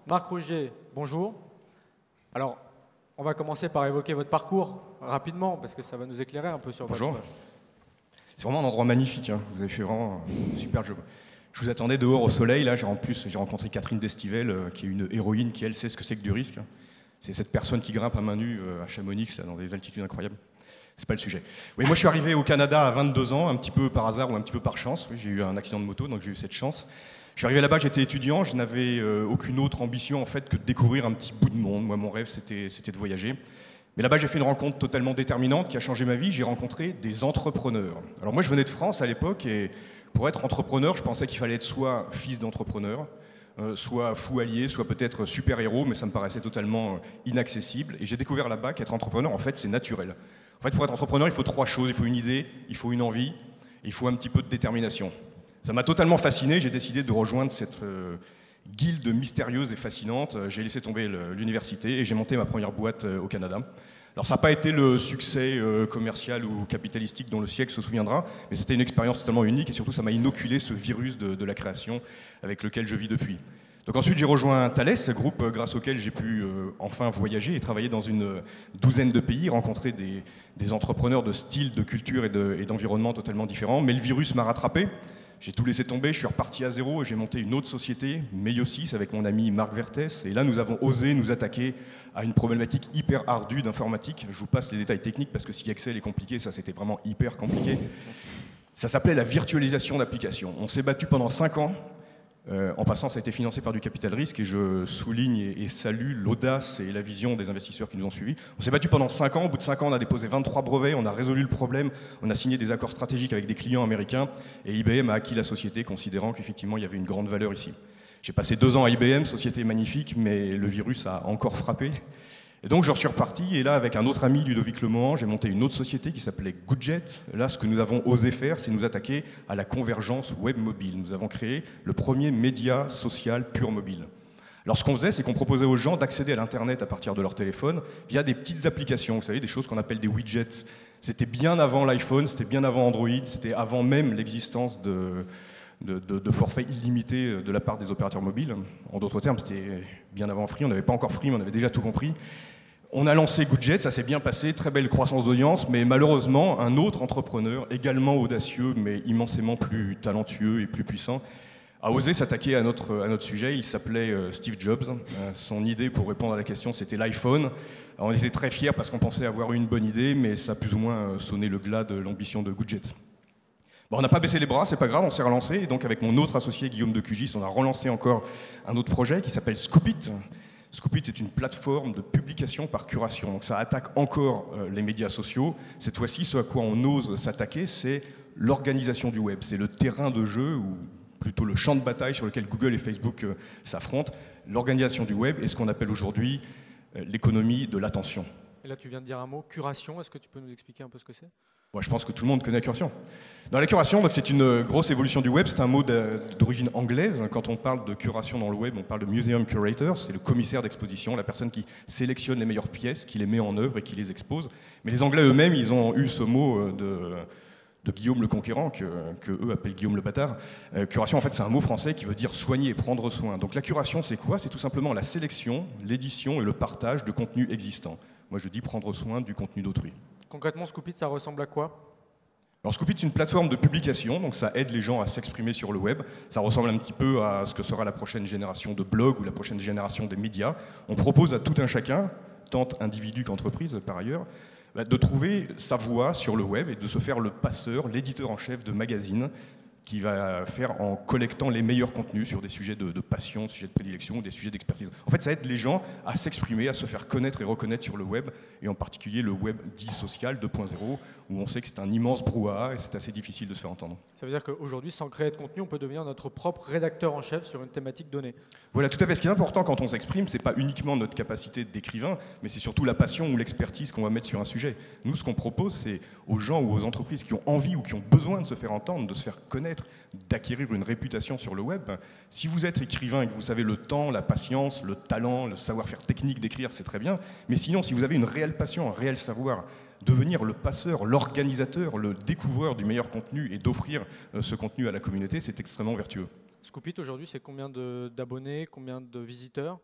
Marc Rougier, bonjour. Alors, on va commencer par évoquer votre parcours rapidement, parce que ça va nous éclairer un peu sur Bonjour. votre... C'est vraiment un endroit magnifique, hein. Vous avez fait vraiment un super job. Je vous attendais dehors au soleil, là, en plus j'ai rencontré Catherine Destivelle, qui est une héroïne qui, elle, sait ce que c'est que du risque. C'est cette personne qui grimpe à main nue à Chamonix, là, dans des altitudes incroyables. C'est pas le sujet. Oui, moi je suis arrivé au Canada à 22 ans, un petit peu par hasard ou un petit peu par chance. Oui, j'ai eu un accident de moto, donc j'ai eu cette chance. Je suis arrivé là-bas, j'étais étudiant, je n'avais aucune autre ambition en fait que de découvrir un petit bout de monde. Moi, mon rêve, c'était de voyager. Mais là-bas, j'ai fait une rencontre totalement déterminante qui a changé ma vie. J'ai rencontré des entrepreneurs. Alors moi, je venais de France à l'époque et pour être entrepreneur, je pensais qu'il fallait être soit fils d'entrepreneur, soit fou allié, soit peut-être super-héros, mais ça me paraissait totalement inaccessible. Et j'ai découvert là-bas qu'être entrepreneur, en fait, c'est naturel. En fait, pour être entrepreneur, il faut trois choses. Il faut une idée, il faut une envie, et il faut un petit peu de détermination. Ça m'a totalement fasciné. J'ai décidé de rejoindre cette guilde mystérieuse et fascinante. J'ai laissé tomber l'université et j'ai monté ma première boîte au Canada. Alors ça n'a pas été le succès commercial ou capitalistique dont le siècle se souviendra, mais c'était une expérience totalement unique et surtout ça m'a inoculé ce virus de la création avec lequel je vis depuis. Donc ensuite j'ai rejoint Thales, groupe grâce auquel j'ai pu enfin voyager et travailler dans une douzaine de pays, rencontrer des entrepreneurs de styles, de cultures et d'environnements totalement différents. Mais le virus m'a rattrapé. J'ai tout laissé tomber, je suis reparti à zéro et j'ai monté une autre société, Meiosis, avec mon ami Marc Vertès. Et là, nous avons osé nous attaquer à une problématique hyper ardue d'informatique. Je vous passe les détails techniques parce que si Excel est compliqué, ça c'était vraiment hyper compliqué. Ça s'appelait la virtualisation d'applications. On s'est battu pendant 5 ans. En passant, ça a été financé par du capital risque et je souligne et salue l'audace et la vision des investisseurs qui nous ont suivis. On s'est battu pendant 5 ans. Au bout de 5 ans, on a déposé 23 brevets, on a résolu le problème, on a signé des accords stratégiques avec des clients américains et IBM a acquis la société considérant qu'effectivement il y avait une grande valeur ici. J'ai passé 2 ans à IBM, société magnifique, mais le virus a encore frappé. Et donc je suis reparti, et là avec un autre ami, Ludovic Lemohan, j'ai monté une autre société qui s'appelait Goodjet. Là, ce que nous avons osé faire, c'est nous attaquer à la convergence web mobile. Nous avons créé le premier média social pur mobile. Alors ce qu'on faisait, c'est qu'on proposait aux gens d'accéder à l'Internet à partir de leur téléphone via des petites applications, vous savez, des choses qu'on appelle des widgets. C'était bien avant l'iPhone, c'était bien avant Android, c'était avant même l'existence de forfaits illimités de la part des opérateurs mobiles. En d'autres termes, c'était bien avant Free, on n'avait pas encore Free, mais on avait déjà tout compris. On a lancé Goodjet, ça s'est bien passé, très belle croissance d'audience, mais malheureusement, un autre entrepreneur, également audacieux, mais immensément plus talentueux et plus puissant, a osé s'attaquer à notre sujet. Il s'appelait Steve Jobs. Son idée, pour répondre à la question, c'était l'iPhone. On était très fiers parce qu'on pensait avoir eu une bonne idée, mais ça a plus ou moins sonné le glas de l'ambition de Goodjet. Bon, on n'a pas baissé les bras, c'est pas grave, on s'est relancé. Et donc avec mon autre associé, Guillaume de Cugis, on a relancé encore un autre projet qui s'appelle Scoopit. Scoopit, c'est une plateforme de publication par curation. Donc ça attaque encore les médias sociaux. Cette fois-ci, ce à quoi on ose s'attaquer, c'est l'organisation du web. C'est le terrain de jeu, ou plutôt le champ de bataille sur lequel Google et Facebook s'affrontent. L'organisation du web est ce qu'on appelle aujourd'hui l'économie de l'attention. Et là, tu viens de dire un mot, curation. Est-ce que tu peux nous expliquer un peu ce que c'est ? Moi, je pense que tout le monde connaît la curation. Dans la curation, c'est une grosse évolution du web. C'est un mot d'origine anglaise. Quand on parle de curation dans le web, on parle de museum curator. C'est le commissaire d'exposition, la personne qui sélectionne les meilleures pièces, qui les met en œuvre et qui les expose. Mais les Anglais eux-mêmes, ils ont eu ce mot de Guillaume le Conquérant, que eux appellent Guillaume le Bâtard. Curation, en fait, c'est un mot français qui veut dire soigner et prendre soin. Donc la curation, c'est quoi ? C'est tout simplement la sélection, l'édition et le partage de contenus existants. Moi, je dis prendre soin du contenu d'autrui. Concrètement, Scoopit, ça ressemble à quoi ? Alors Scoopit, c'est une plateforme de publication, donc ça aide les gens à s'exprimer sur le web. Ça ressemble un petit peu à ce que sera la prochaine génération de blogs ou la prochaine génération des médias. On propose à tout un chacun, tant individu qu'entreprise par ailleurs, de trouver sa voix sur le web et de se faire le passeur, l'éditeur en chef de magazines qui va faire en collectant les meilleurs contenus sur des sujets de passion, des sujets de prédilection, des sujets d'expertise. En fait, ça aide les gens à s'exprimer, à se faire connaître et reconnaître sur le web, et en particulier le web dit social 2.0, où on sait que c'est un immense brouhaha et c'est assez difficile de se faire entendre. Ça veut dire qu'aujourd'hui, sans créer de contenu, on peut devenir notre propre rédacteur en chef sur une thématique donnée. Voilà, tout à fait. Ce qui est important quand on s'exprime, c'est pas uniquement notre capacité d'écrivain, mais c'est surtout la passion ou l'expertise qu'on va mettre sur un sujet. Nous, ce qu'on propose, c'est aux gens ou aux entreprises qui ont envie ou qui ont besoin de se faire entendre, de se faire connaître, d'acquérir une réputation sur le web. Si vous êtes écrivain et que vous avez le temps, la patience, le talent, le savoir-faire technique d'écrire, c'est très bien. Mais sinon, si vous avez une réelle passion, un réel savoir, devenir le passeur, l'organisateur, le découvreur du meilleur contenu et d'offrir ce contenu à la communauté, c'est extrêmement vertueux. Scoopit, aujourd'hui, c'est combien d'abonnés, combien de visiteurs ?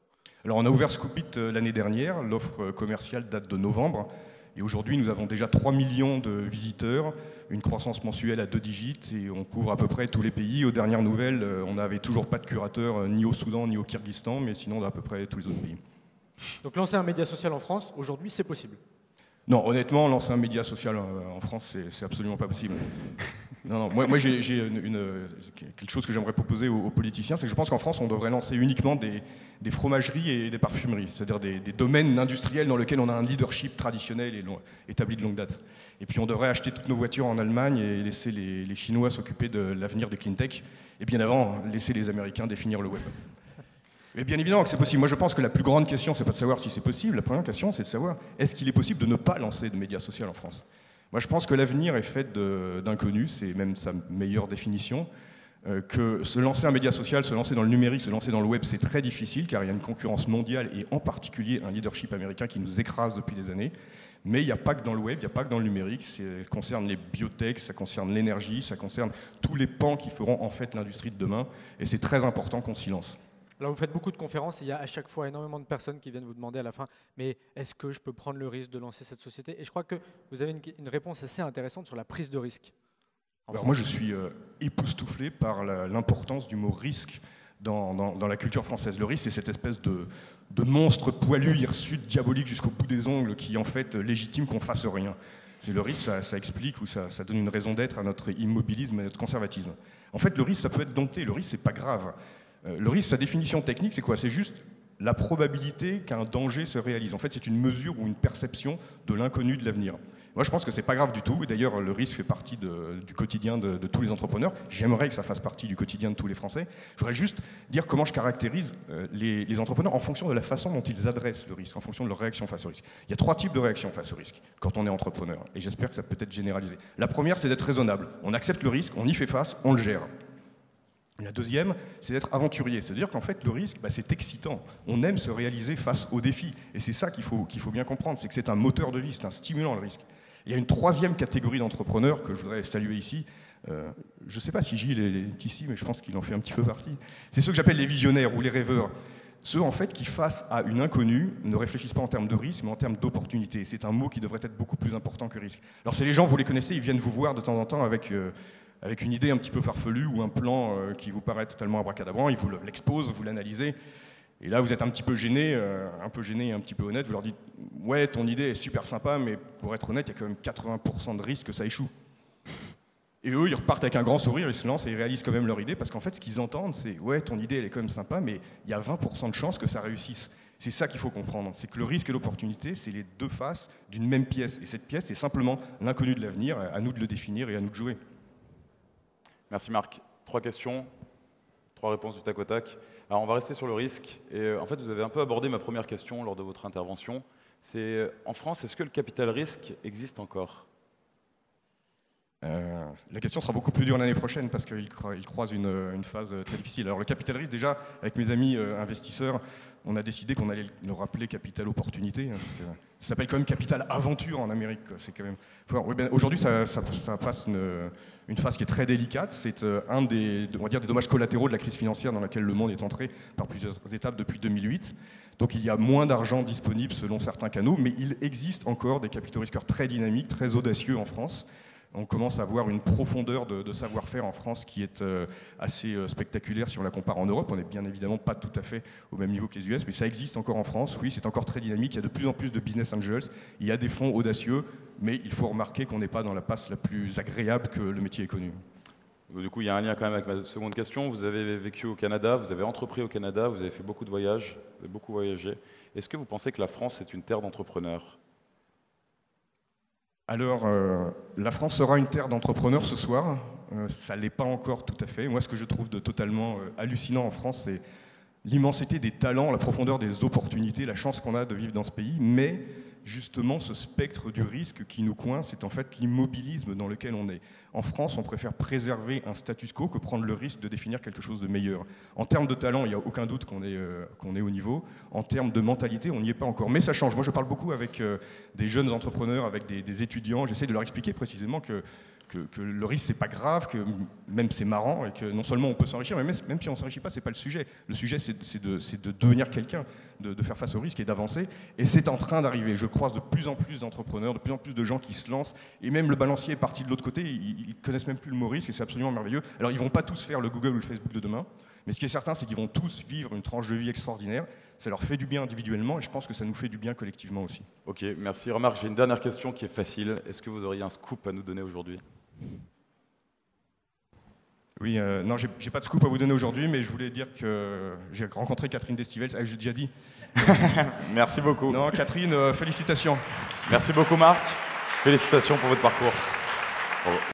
Alors on a ouvert Scoopit l'année dernière, l'offre commerciale date de novembre, et aujourd'hui nous avons déjà 3 millions de visiteurs, une croissance mensuelle à 2 digits, et on couvre à peu près tous les pays. Aux dernières nouvelles, on n'avait toujours pas de curateur ni au Soudan ni au Kyrgyzstan, mais sinon à peu près tous les autres pays. Donc lancer un média social en France, aujourd'hui, c'est possible? Non, honnêtement, lancer un média social en France, c'est absolument pas possible. Non, moi j'ai quelque chose que j'aimerais proposer aux politiciens, c'est que je pense qu'en France, on devrait lancer uniquement des fromageries et des parfumeries, c'est-à-dire des domaines industriels dans lesquels on a un leadership traditionnel et établi de longue date. Et puis on devrait acheter toutes nos voitures en Allemagne et laisser les Chinois s'occuper de l'avenir de cleantech, et bien avant, laisser les Américains définir le web. Mais bien évidemment que c'est possible. Moi, je pense que la plus grande question, c'est pas de savoir si c'est possible. La première question, c'est de savoir est-ce qu'il est possible de ne pas lancer de médias sociaux en France. Moi, je pense que l'avenir est fait d'inconnus, c'est même sa meilleure définition. Que se lancer un média social, se lancer dans le numérique, se lancer dans le web, c'est très difficile car il y a une concurrence mondiale et en particulier un leadership américain qui nous écrase depuis des années. Mais il n'y a pas que dans le web, il n'y a pas que dans le numérique, ça concerne les biotech, ça concerne l'énergie, ça concerne tous les pans qui feront en fait l'industrie de demain. Et c'est très important qu'on s'y lance. Alors vous faites beaucoup de conférences et il y a à chaque fois énormément de personnes qui viennent vous demander à la fin « mais est-ce que je peux prendre le risque de lancer cette société ?» Et je crois que vous avez une réponse assez intéressante sur la prise de risque. Alors moi je suis époustouflé par l'importance du mot risque dans la culture française. Le risque c'est cette espèce de monstre poilu, hirsute, diabolique jusqu'au bout des ongles qui en fait légitime qu'on fasse rien. C'est le risque, ça explique ou ça donne une raison d'être à notre immobilisme et à notre conservatisme. En fait le risque ça peut être dompté, le risque c'est pas grave. Le risque, sa définition technique, c'est quoi? C'est juste la probabilité qu'un danger se réalise. En fait, c'est une mesure ou une perception de l'inconnu de l'avenir. Moi, je pense que c'est pas grave du tout. Et d'ailleurs, le risque fait partie du quotidien de tous les entrepreneurs. J'aimerais que ça fasse partie du quotidien de tous les Français. Je voudrais juste dire comment je caractérise les entrepreneurs en fonction de la façon dont ils adressent le risque, en fonction de leur réaction face au risque. Il y a 3 types de réactions face au risque quand on est entrepreneur. Et j'espère que ça peut être généralisé. La première, c'est d'être raisonnable. On accepte le risque, on y fait face, on le gère. La deuxième, c'est d'être aventurier. C'est-à-dire qu'en fait, le risque, c'est excitant. On aime se réaliser face aux défis. Et c'est ça qu'il faut bien comprendre, c'est que c'est un moteur de vie, c'est un stimulant, le risque. Il y a une 3e catégorie d'entrepreneurs que je voudrais saluer ici. Je ne sais pas si Gilles est ici, mais je pense qu'il en fait un petit peu partie. C'est ceux que j'appelle les visionnaires ou les rêveurs. Ceux, en fait, qui, face à une inconnue, ne réfléchissent pas en termes de risque, mais en termes d'opportunité. C'est un mot qui devrait être beaucoup plus important que risque. Alors, c'est les gens, vous les connaissez, ils viennent vous voir de temps en temps avec une idée un petit peu farfelue ou un plan qui vous paraît totalement abracadabrant, ils vous l'exposent, vous l'analysez, et là vous êtes un petit peu gêné et un petit peu honnête, vous leur dites « ouais, ton idée est super sympa, mais pour être honnête, il y a quand même 80% de risque que ça échoue ». Et eux, ils repartent avec un grand sourire, ils se lancent et ils réalisent quand même leur idée, parce qu'en fait, ce qu'ils entendent, c'est « ouais, ton idée, elle est quand même sympa, mais il y a 20% de chances que ça réussisse ». C'est ça qu'il faut comprendre, c'est que le risque et l'opportunité, c'est les deux faces d'une même pièce, et cette pièce, c'est simplement l'inconnu de l'avenir, à nous de le définir et à nous de jouer. Merci Marc. 3 questions, 3 réponses du tac au tac. Alors on va rester sur le risque. Et en fait, vous avez un peu abordé ma première question lors de votre intervention. C'est en France, est-ce que le capital risque existe encore? La question sera beaucoup plus dure l'année prochaine parce qu'il croise une phase très difficile. Alors le capital risque, déjà, avec mes amis investisseurs, on a décidé qu'on allait le rappeler capital opportunité, parce que ça s'appelle quand même capital aventure en Amérique. C'est quand même. Oui, aujourd'hui, ça passe une phase qui est très délicate. C'est un des dommages collatéraux de la crise financière dans laquelle le monde est entré par plusieurs étapes depuis 2008. Donc il y a moins d'argent disponible selon certains canaux, mais il existe encore des capitaux risqueurs très dynamiques, très audacieux en France. On commence à avoir une profondeur de savoir-faire en France qui est assez spectaculaire si on la compare en Europe. On n'est bien évidemment pas tout à fait au même niveau que les US, mais ça existe encore en France. Oui, c'est encore très dynamique. Il y a de plus en plus de business angels. Il y a des fonds audacieux, mais il faut remarquer qu'on n'est pas dans la passe la plus agréable que le métier ait connue. Du coup, il y a un lien quand même avec ma seconde question. Vous avez vécu au Canada, vous avez entrepris au Canada, vous avez fait beaucoup de voyages, vous avez beaucoup voyagé. Est-ce que vous pensez que la France est une terre d'entrepreneurs ? Alors, la France sera une terre d'entrepreneurs ce soir. Ça ne l'est pas encore tout à fait. Moi, ce que je trouve de totalement hallucinant en France, c'est l'immensité des talents, la profondeur des opportunités, la chance qu'on a de vivre dans ce pays. Mais justement, ce spectre du risque qui nous coince, c'est en fait l'immobilisme dans lequel on est. En France, on préfère préserver un status quo que prendre le risque de définir quelque chose de meilleur. En termes de talent, il n'y a aucun doute qu'on est au niveau. En termes de mentalité, on n'y est pas encore. Mais ça change. Moi, je parle beaucoup avec des jeunes entrepreneurs, avec des étudiants. J'essaie de leur expliquer précisément que que le risque, c'est pas grave, que même c'est marrant, et que non seulement on peut s'enrichir, mais même si on ne s'enrichit pas, c'est pas le sujet. Le sujet, c'est de devenir quelqu'un, de faire face au risque et d'avancer. Et c'est en train d'arriver. Je croise de plus en plus d'entrepreneurs, de plus en plus de gens qui se lancent. Et même le balancier est parti de l'autre côté, ils connaissent même plus le mot risque, et c'est absolument merveilleux. Alors, ils vont pas tous faire le Google ou le Facebook de demain, mais ce qui est certain, c'est qu'ils vont tous vivre une tranche de vie extraordinaire. Ça leur fait du bien individuellement, et je pense que ça nous fait du bien collectivement aussi. Ok, merci. Remarque, j'ai une dernière question qui est facile. Est-ce que vous auriez un scoop à nous donner aujourd'hui? Oui, non, j'ai pas de scoop à vous donner aujourd'hui, mais je voulais dire que j'ai rencontré Catherine Destivelle, j'ai déjà dit. Merci beaucoup. Non, Catherine, félicitations. Merci beaucoup, Marc. Félicitations pour votre parcours. Bravo.